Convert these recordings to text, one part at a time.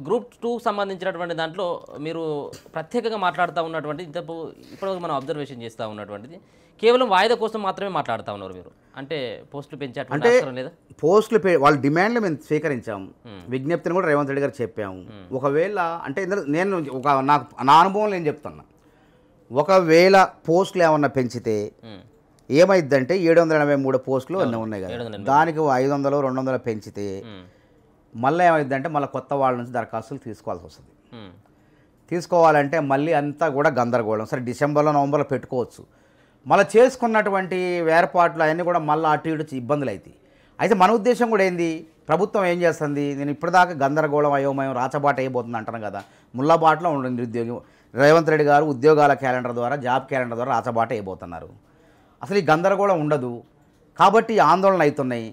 Group 2 సంబంధించినటువంటి దాంట్లో మీరు ప్రత్యేకంగా మాట్లాడుతూ ఉన్నటువంటి ఇప్పటివరకు మనం అబ్జర్వేషన్ చేస్తూ ఉన్నటువంటిది కేవలం వాయిదా కోసం మాత్రమే మాట్లాడుతూ ఉన్నారు మీరు. అంటే పోస్టులు పెంచేటువంటి అవసరం లేదా? పోస్టులు వాళ్ళ డిమాండ్లు మేము స్వీకరించాము, విజ్ఞప్తిని కూడా రేవంత్ రెడ్డి గారు చెప్పాము. ఒకవేళ అంటే నేను నా అనుభవం నేను చెప్తున్నా, ఒకవేళ పోస్టులు ఏమన్నా పెంచితే ఏమైందంటే 783 పోస్టులు అన్నీ ఉన్నాయి కదా, దానికి 500 200 పెంచితే మళ్ళీ ఏమైందంటే మళ్ళీ కొత్త వాళ్ళ నుంచి దరఖాస్తులు తీసుకోవాల్సి వస్తుంది. తీసుకోవాలంటే మళ్ళీ అంతా కూడా గందరగోళం. సరే డిసెంబర్లో నవంబర్లో పెట్టుకోవచ్చు, మళ్ళీ చేసుకున్నటువంటి ఏర్పాట్లు అవన్నీ కూడా మళ్ళీ అటు ఇటు ఇబ్బందులు అవుతాయి. అయితే మన ఉద్దేశం కూడా ఏంది, ప్రభుత్వం ఏం చేస్తుంది, నేను ఇప్పటిదాకా గందరగోళం అయోమయం రాచబాట అయిపోతుంది అంటాను కదా, ముళ్ళబాటలో ఉండండి నిరుద్యోగి. రేవంత్ రెడ్డి గారు ఉద్యోగాల క్యాలెండర్ ద్వారా జాబ్ క్యాలెండర్ ద్వారా రాచబాట అయిపోతున్నారు. అసలు ఈ గందరగోళం ఉండదు కాబట్టి ఆందోళన అవుతున్నాయి.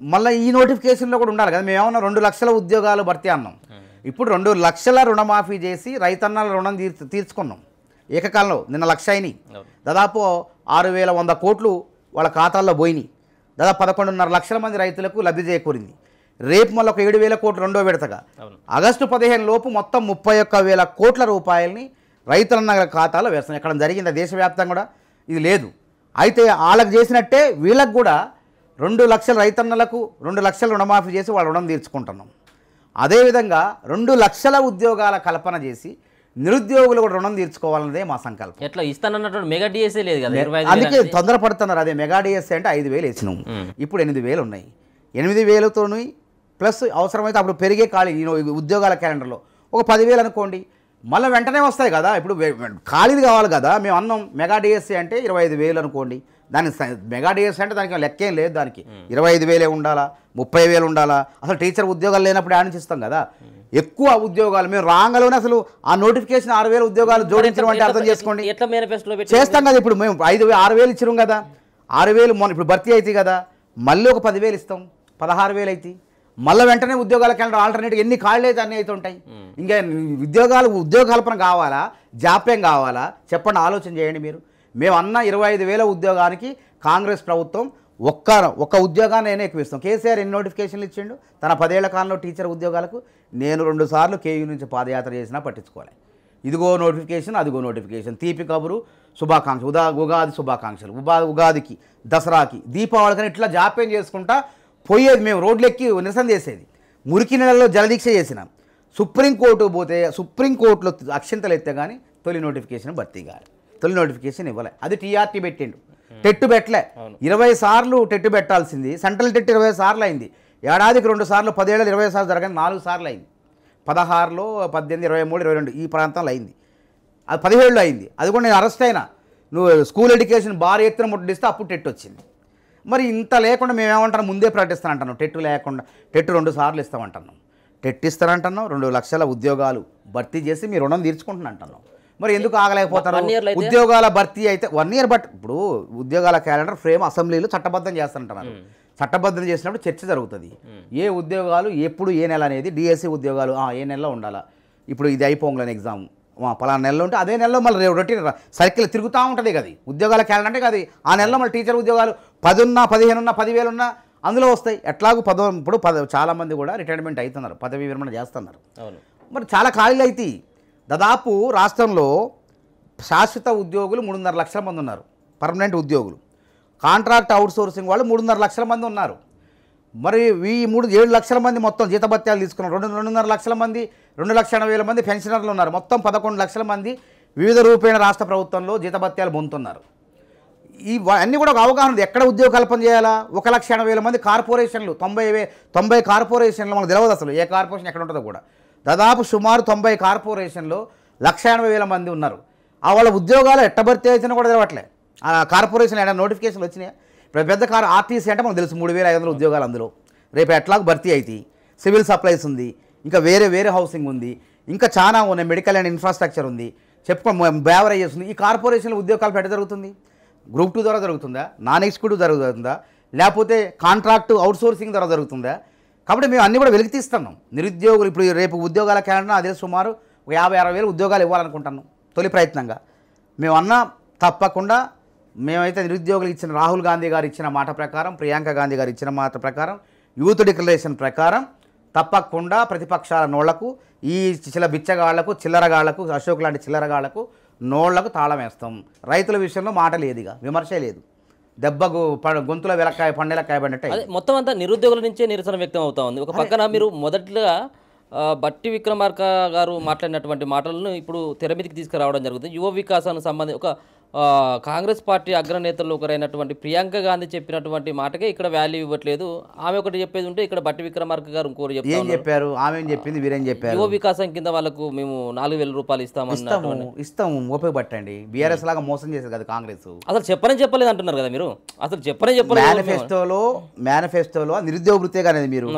మళ్ళీ ఈ నోటిఫికేషన్లో కూడా ఉండాలి కదా. మేమేమన్నా 2 లక్షల ఉద్యోగాలు భర్తీ అన్నాం, ఇప్పుడు 2 లక్షల రుణమాఫీ చేసి రైతన్నల రుణం తీర్చుకున్నాం ఏకకాలంలో. నిన్న 1,00,000 అయినాయి, దాదాపు 6,100 కోట్లు వాళ్ళ ఖాతాల్లో పోయినాయి. దాదాపు 11.5 లక్షల మంది రైతులకు లబ్ధి చేకూరింది. రేపు మళ్ళీ ఒక 7,000 కోట్లు రెండో విడతగా ఆగస్టు 15 లోపు మొత్తం 31,000 కోట్ల రూపాయలని రైతుల ఖాతాలో వేస్తాం. ఎక్కడ జరిగింది దేశవ్యాప్తంగా కూడా ఇది లేదు. అయితే వాళ్ళకి చేసినట్టే వీళ్ళకి కూడా 2 లక్షల రైతన్నలకు 2 లక్షల రుణమాఫీ చేసి వాళ్ళ రుణం తీర్చుకుంటున్నాం. అదేవిధంగా 2 లక్షల ఉద్యోగాల కల్పన చేసి నిరుద్యోగులు కూడా రుణం తీర్చుకోవాలన్నదే మా సంకల్పం. ఎట్లా ఇస్తానన్నటువంటి మెగా డిఎస్ఏ లేదు కదా, అందుకే తొందరపడుతున్నారు. అదే మెగా డిఎస్ఏ అంటే 5,000 వేసినాం, ఇప్పుడు 8,000 ఉన్నాయి. 8,000తో ప్లస్ అవసరమైతే అప్పుడు పెరిగే ఖాళీ ఉద్యోగాల క్యాలెండర్లో ఒక 10,000 అనుకోండి, మళ్ళీ వెంటనే వస్తాయి కదా. ఇప్పుడు ఖాళీది కావాలి కదా. మేము అన్నాం మెగా డిఎస్సీ అంటే 25,000 అనుకోండి, దాని మెగా డిఎస్సీ అంటే దానికి లెక్కేం లేదు, దానికి 25,000 ఉండాలా 30,000 ఉండాలా. అసలు టీచర్ ఉద్యోగాలు లేనప్పుడు ఆలోచిస్తాం కదా. ఎక్కువ ఉద్యోగాలు మేము రాగాలోనే అసలు ఆ నోటిఫికేషన్ 6,000 ఉద్యోగాలు జోడించడం అంటే అర్థం చేసుకోండి. ఎట్లా మేనిఫెస్టోలో చేస్తాం కదా. ఇప్పుడు మేము 6,000 ఇచ్చినాం కదా, 6,000 మొన్న ఇప్పుడు భర్తీ అవుతాయి కదా, మళ్ళీ ఒక 10,000 ఇస్తాం, 16,000 అవుతాయి. మళ్ళీ వెంటనే ఉద్యోగాల క్యాలెండర్ ఆల్టర్నేట్ ఎన్ని ఖాళీ అయితే అన్నీ అవుతుంటాయి. ఇంకా ఉద్యోగ కల్పన కావాలా, జాప్యం కావాలా చెప్పండి, ఆలోచన చేయండి మీరు. మేము అన్న 25,000 ఉద్యోగానికి కాంగ్రెస్ ప్రభుత్వం ఒక్క ఉద్యోగాన్ని నేనే ఎక్కువ ఇస్తాం. కేసీఆర్ ఎన్ని నోటిఫికేషన్లు ఇచ్చిండు తన 10 ఏళ్ల కాలంలో టీచర్ ఉద్యోగాలకు. నేను 2 సార్లు కేయూ నుంచి పాదయాత్ర చేసినా పట్టించుకోవాలి. ఇదిగో నోటిఫికేషన్, అదిగో నోటిఫికేషన్, తీపి కబురు, శుభాకాంక్షలు, ఉగాది శుభాకాంక్షలు, ఉగాదికి, దసరాకి, దీపావళికి ఇట్లా జాప్యం చేసుకుంటా పోయేది. మేము రోడ్లు ఎక్కి నిరసన చేసేది, మురికి నెలల్లో జలదీక్ష చేసినాం. సుప్రీంకోర్టు పోతే సుప్రీంకోర్టులో అక్షింతలు ఎత్తే కానీ తొలి నోటిఫికేషన్ భర్తీ కాదు, తొలి నోటిఫికేషన్ ఇవ్వలే. అది టీఆర్టీ పెట్టిండు, టెట్టు పెట్టలే. 20 సార్లు టెట్టు పెట్టాల్సింది, సెంట్రల్ టెట్ 20 సార్లు అయింది. ఏడాదికి 2 సార్లు, 10 ఏళ్ళకి 20 సార్లు జరగని 4 సార్లు అయింది. 16లో 18, 23, 22 ఈ ప్రాంతంలో అయింది. అది 17లో అయింది. అది కూడా నేను అరెస్ట్ అయినా. నువ్వు స్కూల్ ఎడ్యుకేషన్ భారీ ఎత్తున ముట్టిస్తే అప్పుడు టెట్ వచ్చింది. మరి ఇంత లేకుండా మేమేమంటున్నాం, ముందే ప్రకటిస్తానంటున్నాం. టెట్టు లేకుండా టెట్టు 2 సార్లు ఇస్తామంటున్నాం. టెట్ ఇస్తానంటున్నాం, 2 లక్షల ఉద్యోగాలు భర్తీ చేసి మీ రుణం తీర్చుకుంటున్నా అంటున్నాం. మరి ఎందుకు ఆగలేకపోతారు? ఉద్యోగాల భర్తీ అయితే 1 ఇయర్ బట్ ఇప్పుడు ఉద్యోగాల క్యాలెండర్ ఫ్రేమ్ అసెంబ్లీలో చట్టబద్ధం చేస్తానంటున్నారు. చట్టబద్ధం చేసినప్పుడు చర్చ జరుగుతుంది. ఏ ఉద్యోగాలు ఎప్పుడు ఏ నెల అనేది, డిఎస్సి ఉద్యోగాలు ఏ నెలలో ఉండాలా. ఇప్పుడు ఇది అయిపోంగలని ఎగ్జామ్ పలానా నెలలో ఉంటే అదే నెలలో మళ్ళీ రొటీన్ సర్కిల్ తిరుగుతూ ఉంటుంది కదా ఉద్యోగాల క్యాలెండర్ అంటే అది. ఆ నెలలో మళ్ళీ టీచర్ ఉద్యోగాలు 10 ఉన్నా 15 ఉన్నా 10,000 ఉన్నా అందులో వస్తాయి. ఎట్లాగూ ఇప్పుడు చాలామంది కూడా రిటైర్మెంట్ అవుతున్నారు, పదవి విరమణ చేస్తున్నారు. మరి చాలా ఖాళీలు అవుతాయి. దాదాపు రాష్ట్రంలో శాశ్వత ఉద్యోగులు 3.5 లక్షల మంది ఉన్నారు, పర్మనెంట్ ఉద్యోగులు. కాంట్రాక్ట్ అవుట్సోర్సింగ్ వాళ్ళు 3.5 లక్షల మంది ఉన్నారు. మరి ఈ 7 లక్షల మంది మొత్తం జీతభత్యాలు తీసుకున్నారు. 2.5 లక్షల మంది, 2,80,000 మంది పెన్షనర్లు ఉన్నారు. మొత్తం 11 లక్షల మంది వివిధ రూపేణ రాష్ట్ర ప్రభుత్వంలో జీతభత్యాలు పొందుతున్నారు. అన్నీ కూడా ఒక అవగాహన ఉంది. ఎక్కడ ఉద్యోగ కల్పన చేయాలా? 1,80,000 మంది కార్పొరేషన్లు, 90 కార్పొరేషన్లు మనకు తెలియదు అసలు ఏ కార్పొరేషన్ ఎక్కడ ఉంటుందో కూడా. దాదాపు సుమారు 90 కార్పొరేషన్లో 1,80,000 మంది ఉన్నారు. వాళ్ళ ఉద్యోగాలు ఎట్ట భర్తీ అయినా కూడా తెలవట్లే. ఆ కార్పొరేషన్ ఏమైనా నోటిఫికేషన్లు వచ్చినాయి? ఇప్పుడు పెద్ద ఆర్టీసీ అంటే మనకు తెలుసు 3,500 ఉద్యోగాలు అందులో రేపు ఎట్లాగో భర్తీ అవుతాయి. సివిల్ సప్లైస్ ఉంది, ఇంకా వేరే హౌసింగ్ ఉంది, ఇంకా చాలా ఉన్నాయి, మెడికల్ అండ్ ఇన్ఫ్రాస్ట్రక్చర్ ఉంది, బేవరేజెస్ ఉంది. ఈ కార్పొరేషన్లో ఉద్యోగాలు ఎట్ట జరుగుతుంది? గ్రూప్ 2 ద్వారా జరుగుతుందా, నాన్ ఎగ్జిక్యూటివ్ జరుగుతుందా, లేకపోతే కాంట్రాక్టు అవుట్సోర్సింగ్ ద్వారా జరుగుతుందా? కాబట్టి మేము అన్నీ కూడా వెలికితీస్తున్నాం. నిరుద్యోగులు ఇప్పుడు రేపు ఉద్యోగాల క్యాలెండర్ అదే సుమారు 50,000-60,000 ఉద్యోగాలు ఇవ్వాలనుకుంటున్నాం తొలి ప్రయత్నంగా. మేము అన్నా తప్పకుండా మేమైతే నిరుద్యోగులు ఇచ్చిన రాహుల్ గాంధీ గారు ఇచ్చిన మాట ప్రకారం, ప్రియాంక గాంధీ గారు ఇచ్చిన మాట ప్రకారం, యూత్ డిక్లరేషన్ ప్రకారం తప్పకుండా ప్రతిపక్షాల నోళ్లకు ఈ బిచ్చగాళ్లకు చిల్లరగాళ్లకు అశోక్ లాంటి చిల్లరగాళ్లకు నోళ్లకు తాళం వేస్తాం. రైతుల విషయంలో మాట లేదు, ఇక విమర్శే లేదు. దెబ్బకు గొంతులో వెలక్కాయ పండెలక్కాయ పడినట్టు అదే మొత్తం అంతా నిరుద్యోగుల నుంచే నిరసన వ్యక్తం అవుతా ఉంది. ఒక పక్కన మీరు మొదట్లో బట్టి విక్రమార్క గారు మాట్లాడినటువంటి మాటలను ఇప్పుడు తెర మీదకి తీసుకురావడం జరుగుతుంది. యువ వికాసానికి సంబంధించి ఒక కాంగ్రెస్ పార్టీ అగ్రనేతల్లో ఒకరైనటువంటి ప్రియాంక గాంధీ చెప్పినటువంటి మాటకే ఇక్కడ వాల్యూ ఇవ్వట్లేదు. ఆమె ఒకటి చెప్పేది ఉంటే ఇక్కడ బట్టి విక్రమార్క గారు ఇంకోటి చెప్పారు. ఆమె ఏం చెప్పింది, వీరేం చెప్పారు? యువ వికాసం కింద వాళ్ళకు మేము 4,000 రూపాయలు ఇస్తాము ఓపిక పట్టండి. బీఆర్ఎస్ లాగా మోసం చేసేది కదా కాంగ్రెస్. అసలు చెప్పలేదు అంటున్నారు కదా మీరు. అసలు చెప్పలేదు. మేనిఫెస్టోలో నిరుద్యోగ వృత్తే కానీ మీరు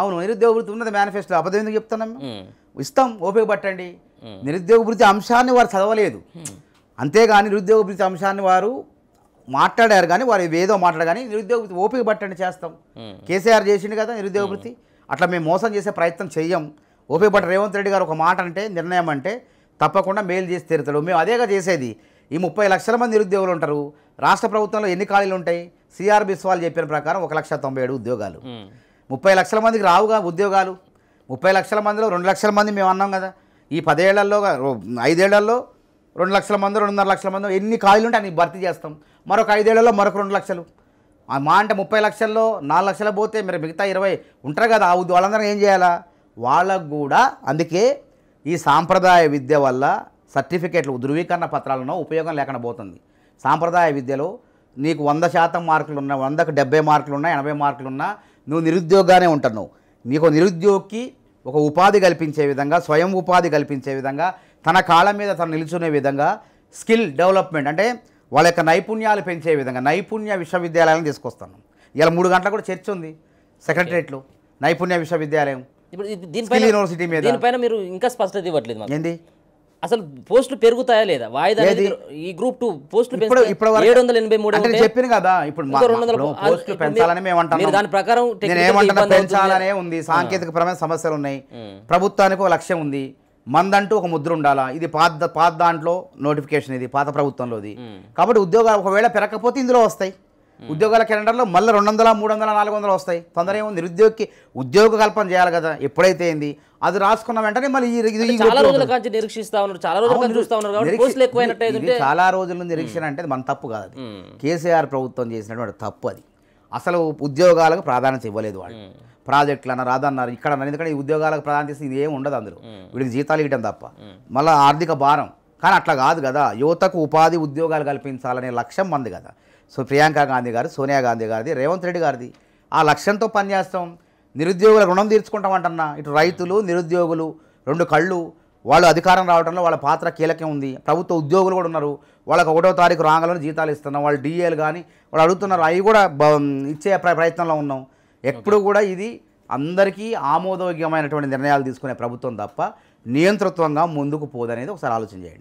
అవును నిరుద్యోగ వృత్తి ఉన్నది మేనిఫెస్టో. అబద్ధం ఎందుకు చెప్తున్నాం? ఇస్తాం ఓపిక పట్టండి. నిరుద్యోగ వృత్తి అంశాన్ని వారు చదవలేదు, అంతేగాని నిరుద్యోగ వృత్తి అంశాన్ని వారు మాట్లాడారు, కానీ వారు ఏదో మాట్లాడారు. కానీ నిరుద్యోగ వృత్తి ఓపిక పట్టండి చేస్తాం. కేసీఆర్ చేసిండు కదా నిరుద్యోగ వృత్తి. అట్లా మేము మోసం చేసే ప్రయత్నం చెయ్యం. ఓపిక పట్ట రేవంత్ రెడ్డి గారు ఒక మాట అంటే, నిర్ణయం అంటే తప్పకుండా మేలు చేసి తీరుతాడు. మేము అదేగా చేసేది. ఈ 30 లక్షల మంది నిరుద్యోగులు ఉంటారు. రాష్ట్ర ప్రభుత్వంలో ఎన్ని ఖాళీలు ఉంటాయి? సిఆర్ బిస్వాల్ చెప్పిన ప్రకారం 1,97,000 ఉద్యోగాలు. 30 లక్షల మందికి రావుగా ఉద్యోగాలు. 30 లక్షల మందిలో 2 లక్షల మంది మేము అన్నాం కదా. ఈ 10 ఏళ్లలో 5 ఏళ్లలో 2 లక్షల మంది 2.5 లక్షల మంది ఎన్ని ఖాళీలు ఉంటే అన్ని భర్తీ చేస్తాం. మరొక 5 ఏళ్లలో మరొక 2 లక్షలు. మా అంటే 30 లక్షల్లో 4 లక్షలు పోతే మరి మిగతా 20 ఉంటారు కదా. వాళ్ళందరూ ఏం చేయాలా? వాళ్ళకు కూడా అందుకే ఈ సాంప్రదాయ విద్య వల్ల సర్టిఫికేట్లు ధృవీకరణ పత్రాలను ఉపయోగం లేకుండా పోతుంది. సాంప్రదాయ విద్యలో నీకు 100% మార్కులు ఉన్నా, 100కు 70 మార్కులు ఉన్నా, 80 మార్కులు ఉన్నా నువ్వు నిరుద్యోగానే ఉంటున్నావు. నీకు నిరుద్యోగికి ఒక ఉపాధి కల్పించే విధంగా, స్వయం ఉపాధి కల్పించే విధంగా, తన కాళ్ళ మీద తను నిల్చునే విధంగా స్కిల్ డెవలప్మెంట్ అంటే వాళ్ళ యొక్క నైపుణ్యాలు పెంచే విధంగా నైపుణ్య విశ్వవిద్యాలయాలను తీసుకొస్తాను. ఇలా 3 గంటలకు కూడా చర్చ ఉంది సెక్రటరియట్లో, నైపుణ్య విశ్వవిద్యాలయం యూనివర్సిటీ మీద. దీనిపైన మీరు ఇంకా స్పష్టత ఇవ్వట్లేదు. ఏంది అసలు పోస్టులు పెరుగుతాయా లేదా? వాయిదా ఈ గ్రూప్ 2 పోస్టులు 783 అంటే చెప్పిన కదా. ఇప్పుడు పోస్టులు పెంచాలని మేము అంటున్నాం. దాని ప్రకారం నేనేమంటున్నా, పెంచాలనే ఉంది. సాంకేతికపరమైన సమస్యలు ఉన్నాయి. ప్రభుత్వానికి ఒక లక్ష్యం ఉంది. మందంటూ ఒక ముద్ర ఉండాలా. ఇది పాత దాంట్లో నోటిఫికేషన్, ఇది పాత ప్రభుత్వంలోది. కాబట్టి ఉద్యోగాలు ఒకవేళ పెరగకపోతే ఇందులో వస్తాయి. ఉద్యోగాల క్యాలెండర్లో మళ్ళీ 200, 300, 400 వస్తాయి. తొందర ఏముంది? నిరుద్యోగికి ఉద్యోగ కల్పన చేయాలి కదా. ఎప్పుడైతే ఏంది అది రాసుకున్న వెంటనే మళ్ళీ చాలా రోజుల నుంచి నిరీక్షిస్తా ఉన్నారు, చాలా రోజుల చూస్తా ఉన్నారు. చాలా రోజుల నుంచి నిరీక్షణ అంటే మన తప్పు కాదు. కేసీఆర్ ప్రభుత్వం చేసినటువంటి తప్పు అది. అసలు ఉద్యోగాలకు ప్రాధాన్యత ఇవ్వలేదు వాళ్ళు. ప్రాజెక్టులు అన్నారు, అదన్నారు, ఇక్కడ అన్నారు. ఎందుకంటే ఈ ఉద్యోగాలకు ప్రాధాన్యత ఇస్తే ఇది ఏమి ఉండదు అందులో. వీడికి జీతాలు ఇవ్వడం తప్ప మళ్ళీ ఆర్థిక భారం. కానీ అట్లా కాదు కదా. యువతకు ఉపాధి ఉద్యోగాలు కల్పించాలనే లక్ష్యం మంది కదా. సో ప్రియాంక గాంధీ గారు, సోనియా గాంధీ గారిది, రేవంత్ రెడ్డి గారిది. ఆ లక్ష్యంతో పనిచేస్తాం. నిరుద్యోగుల రుణం తీర్చుకుంటామంటున్నా. ఇటు రైతులు, నిరుద్యోగులు 2 కళ్ళు. వాళ్ళు అధికారం రావడంలో వాళ్ళ పాత్ర కీలకం ఉంది. ప్రభుత్వ ఉద్యోగులు కూడా ఉన్నారు. వాళ్ళకి 1వ తారీఖు రాగానే జీతాలు ఇస్తున్నాం. వాళ్ళు డిఏలు కానీ వాళ్ళు అడుగుతున్నారు. అవి కూడా ఇచ్చే ప్రయత్నంలో ఉన్నాం. ఎప్పుడు కూడా ఇది అందరికీ ఆమోదయోగ్యమైనటువంటి నిర్ణయాలు తీసుకునే ప్రభుత్వం తప్ప నియంతృత్వంగా ముందుకు పోదనేది ఒకసారి ఆలోచన చేయండి.